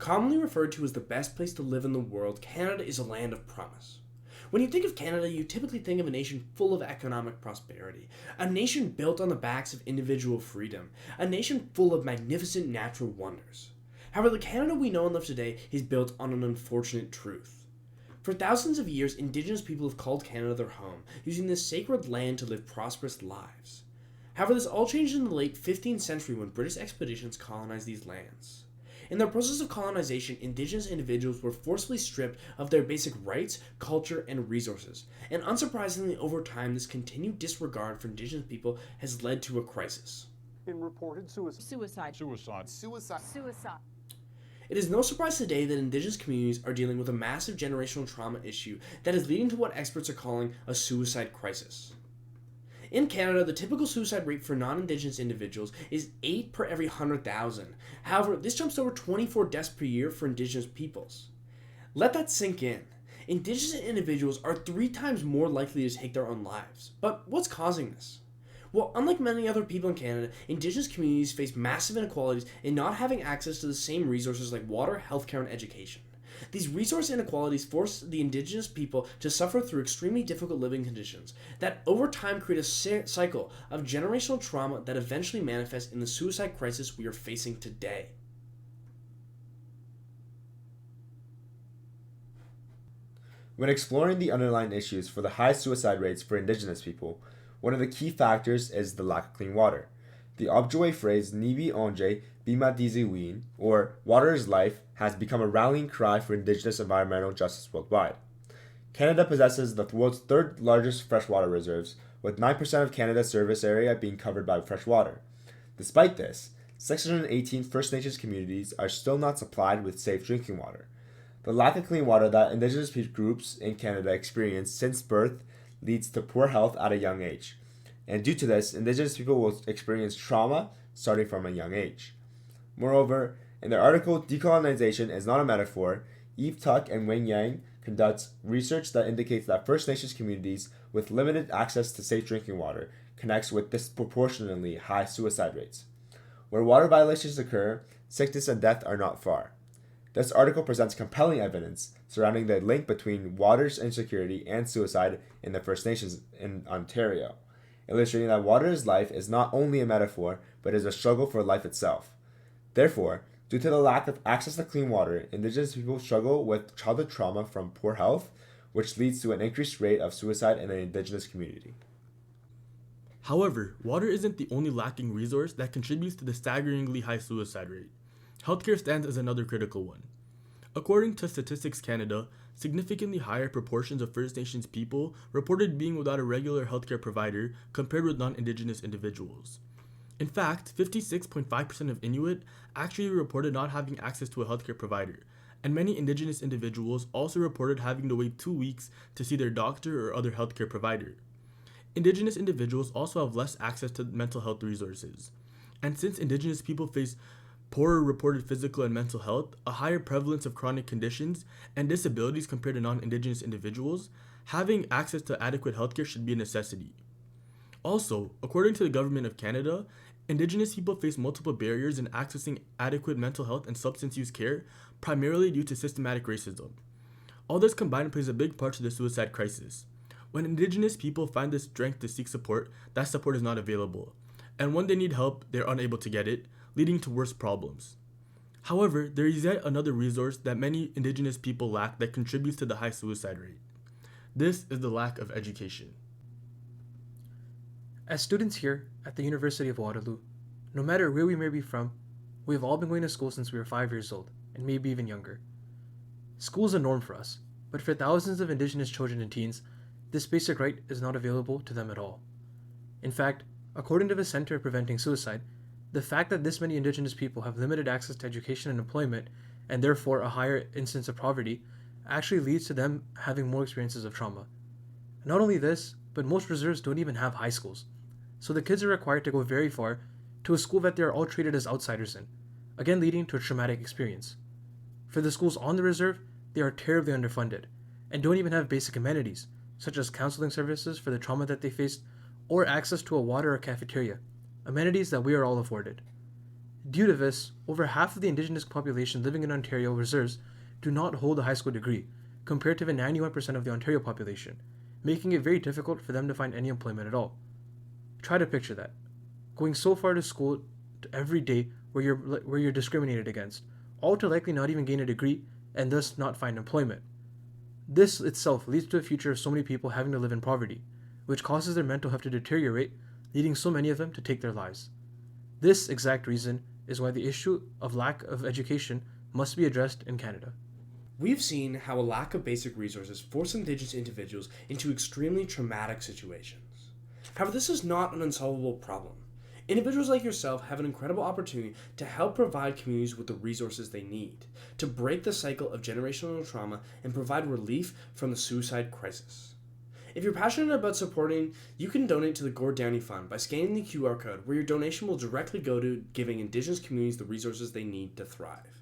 Commonly referred to as the best place to live in the world, Canada is a land of promise. When you think of Canada, you typically think of a nation full of economic prosperity, a nation built on the backs of individual freedom, a nation full of magnificent natural wonders. However, the Canada we know and love today is built on an unfortunate truth. For thousands of years, Indigenous people have called Canada their home, using this sacred land to live prosperous lives. However, this all changed in the late 15th century when British expeditions colonized these lands. In the process of colonization, Indigenous individuals were forcibly stripped of their basic rights, culture, and resources. And unsurprisingly, over time, this continued disregard for Indigenous people has led to a crisis. In reported suicide. It is no surprise today that Indigenous communities are dealing with a massive generational trauma issue that is leading to what experts are calling a suicide crisis. In Canada, the typical suicide rate for non-Indigenous individuals is 8 per every 100,000. However, this jumps to over 24 deaths per year for Indigenous peoples. Let that sink in. Indigenous individuals are 3 times more likely to take their own lives. But what's causing this? Well, unlike many other people in Canada, Indigenous communities face massive inequalities in not having access to the same resources like water, healthcare, and education. These resource inequalities force the Indigenous people to suffer through extremely difficult living conditions that over time create a cycle of generational trauma that eventually manifests in the suicide crisis we are facing today. When exploring the underlying issues for the high suicide rates for Indigenous people, one of the key factors is the lack of clean water. The Ojibwe phrase Nibi Onje Bima Diziwin, or water is life, has become a rallying cry for Indigenous environmental justice worldwide. Canada possesses the world's 3rd largest freshwater reserves, with 9% of Canada's surface area being covered by fresh water. Despite this, 618 First Nations communities are still not supplied with safe drinking water. The lack of clean water that Indigenous groups in Canada experience since birth leads to poor health at a young age. And due to this, Indigenous people will experience trauma starting from a young age. Moreover, in their article Decolonization is Not a Metaphor, Eve Tuck and Wayne Yang conducts research that indicates that First Nations communities with limited access to safe drinking water connects with disproportionately high suicide rates. Where water violations occur, sickness and death are not far. This article presents compelling evidence surrounding the link between water's insecurity and suicide in the First Nations in Ontario, illustrating that water is life is not only a metaphor, but is a struggle for life itself. Therefore, due to the lack of access to clean water, Indigenous people struggle with childhood trauma from poor health, which leads to an increased rate of suicide in the Indigenous community. However, water isn't the only lacking resource that contributes to the staggeringly high suicide rate. Healthcare stands as another critical one. According to Statistics Canada, significantly higher proportions of First Nations people reported being without a regular healthcare provider compared with non-Indigenous individuals. In fact, 56.5% of Inuit actually reported not having access to a healthcare provider, and many Indigenous individuals also reported having to wait 2 weeks to see their doctor or other healthcare provider. Indigenous individuals also have less access to mental health resources, and since Indigenous people face poorer reported physical and mental health, a higher prevalence of chronic conditions, and disabilities compared to non-Indigenous individuals, having access to adequate healthcare should be a necessity. Also, according to the Government of Canada, Indigenous people face multiple barriers in accessing adequate mental health and substance use care, primarily due to systematic racism. All this combined plays a big part to the suicide crisis. When Indigenous people find the strength to seek support, that support is not available. And when they need help, they're unable to get it, leading to worse problems. However, there is yet another resource that many Indigenous people lack that contributes to the high suicide rate. This is the lack of education. As students here at the University of Waterloo, no matter where we may be from, we have all been going to school since we were 5 years old, and maybe even younger. School is a norm for us, but for thousands of Indigenous children and teens, this basic right is not available to them at all. In fact, according to the Center of Preventing Suicide, the fact that this many Indigenous people have limited access to education and employment, and therefore a higher instance of poverty, actually leads to them having more experiences of trauma. Not only this, but most reserves don't even have high schools. So the kids are required to go very far to a school that they are all treated as outsiders in, again leading to a traumatic experience. For the schools on the reserve, they are terribly underfunded, and don't even have basic amenities, such as counseling services for the trauma that they faced, or access to a water or cafeteria, amenities that we are all afforded. Due to this, over half of the Indigenous population living in Ontario reserves do not hold a high school degree, compared to the 91% of the Ontario population, making it very difficult for them to find any employment at all. Try to picture that. Going so far to school every day where you're discriminated against, all to likely not even gain a degree and thus not find employment. This itself leads to a future of so many people having to live in poverty, which causes their mental health to deteriorate, leading so many of them to take their lives. This exact reason is why the issue of lack of education must be addressed in Canada. We've seen how a lack of basic resources force Indigenous individuals into extremely traumatic situations. However, this is not an unsolvable problem. Individuals like yourself have an incredible opportunity to help provide communities with the resources they need, to break the cycle of generational trauma and provide relief from the suicide crisis. If you're passionate about supporting, you can donate to the Gord Downey Fund by scanning the QR code, where your donation will directly go to giving Indigenous communities the resources they need to thrive.